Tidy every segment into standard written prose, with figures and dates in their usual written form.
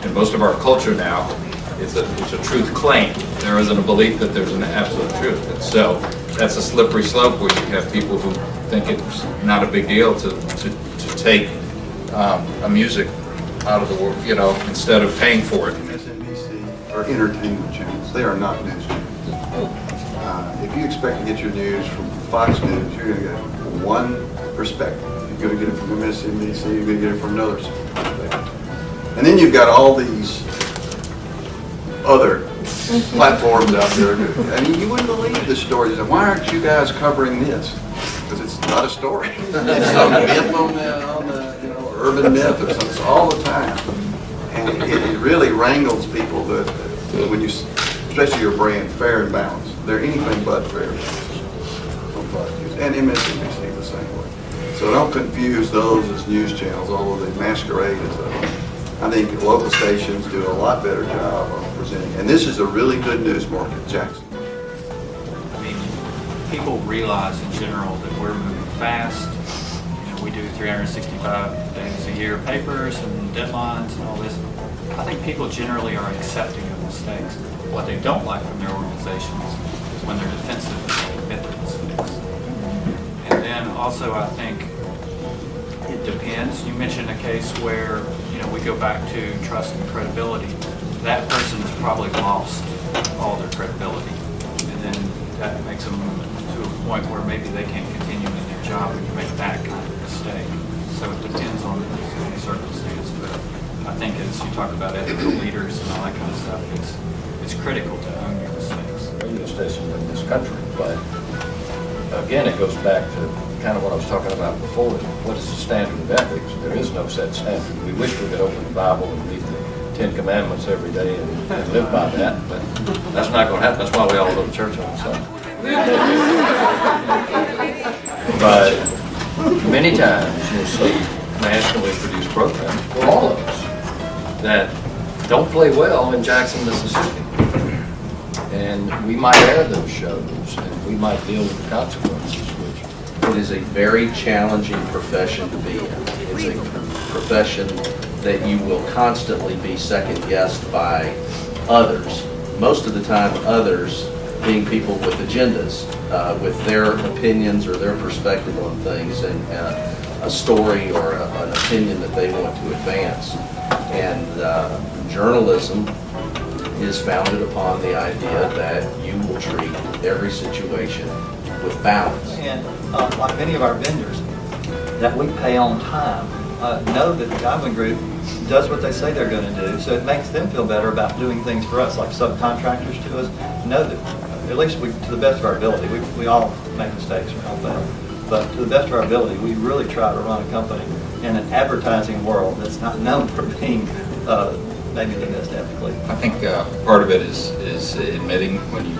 in most of our culture now, it's a truth claim. There isn't a belief that there's an absolute truth. And so that's a slippery slope where you have people who think it's not a big deal to take a music out of the world, you know, instead of paying for it. MSNBC are entertainment channels. They are not news channels. If you expect to get your news from Fox News, you're going to get one perspective. You're going to get it from MSNBC, you're going to get it from another perspective. And then you've got all these other platforms out there. I mean, you wouldn't believe the stories. Why aren't you guys covering this? Because it's not a story. It's some myth on the you know, urban myth or something. It's all the time. And it really wrangles people that when you, especially your brand, Fair and Balanced. They're anything but fair and balanced. And MSNBC the same way. So don't confuse those as news channels, although they masquerade as I think local stations do a lot better job of presenting. And this is a really good news market, Jackson. I mean, people realize in general that we're moving fast. You know, we do 365 days a year papers and deadlines and all this. I think people generally are accepting of mistakes. What they don't like from their organizations is when they're defensive and they admit their mistakes. And then also I think it depends. You mentioned a case where, you know, we go back to trust and credibility. That person has probably lost all their credibility. And then that makes them to a point where maybe they can't continue in their job when you make that kind of mistake. So it depends on the circumstance. But I think as you talk about ethical leaders and all that kind of stuff, it's critical to own your mistakes. Radio station in this country, but again, it goes back to kind of what I was talking about before. What is the standard of ethics? There is no set standard. We wish we could open the Bible and read the 10 Commandments every day and live by that, but that's not going to happen. That's why we all go to church on Sunday. But many times you'll see nationally produced programs for all of us that don't play well in Jackson, Mississippi. And we might air those shows and we might deal with the consequences, which it is a very challenging profession to be in. It's a profession that you will constantly be second-guessed by others. Most of the time, others being people with agendas, with their opinions or their perspective on things and a story or an opinion that they want to advance. And journalism is founded upon the idea that you will treat every situation with balance. And like many of our vendors that we pay on time know that the Godwin Group does what they say they're going to do, so it makes them feel better about doing things for us, like subcontractors to us know that, at least to the best of our ability, we all make mistakes, we all fail, but to the best of our ability, we really try to run a company in an advertising world that's not known for being maybe the best ethically. I think part of it is admitting when you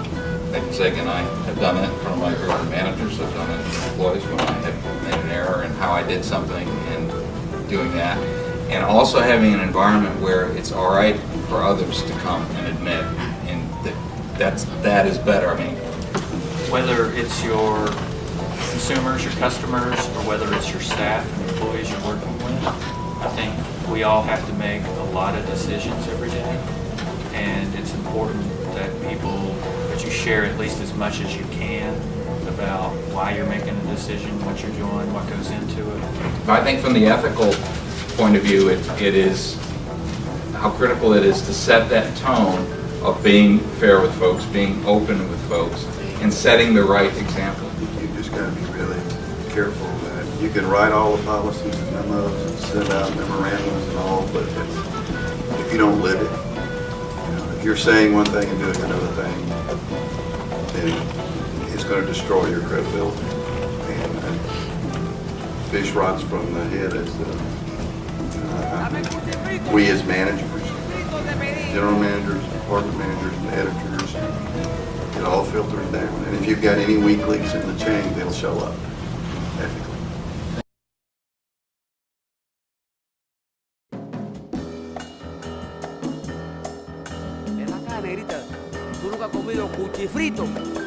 make a mistake, and I have done it in front of my group of managers, I've done it with employees when I have made an error and how I did something and doing that. And also having an environment where it's all right for others to come and admit, and that is better. I mean, whether it's your consumers, your customers, or whether it's your staff and employees you're working with, I think we all have to make a lot of decisions every day, and it's important that that you share at least as much as you can about why you're making a decision, what you're doing, what goes into it. I think from the ethical point of view, it is how critical it is to set that tone of being fair with folks, being open with folks, and setting the right example. You just got to be really careful that you can write all the policies and memos and send out memorandums and all, but if you don't live it, if you're saying one thing and doing another thing, then it's going to destroy your credibility. And fish rots from the head as we as managers, general managers, department managers, and editors, it all filters down. And if you've got any weak links in the chain, they'll show up ethically. En la caderita, tú nunca has comido cuchifrito.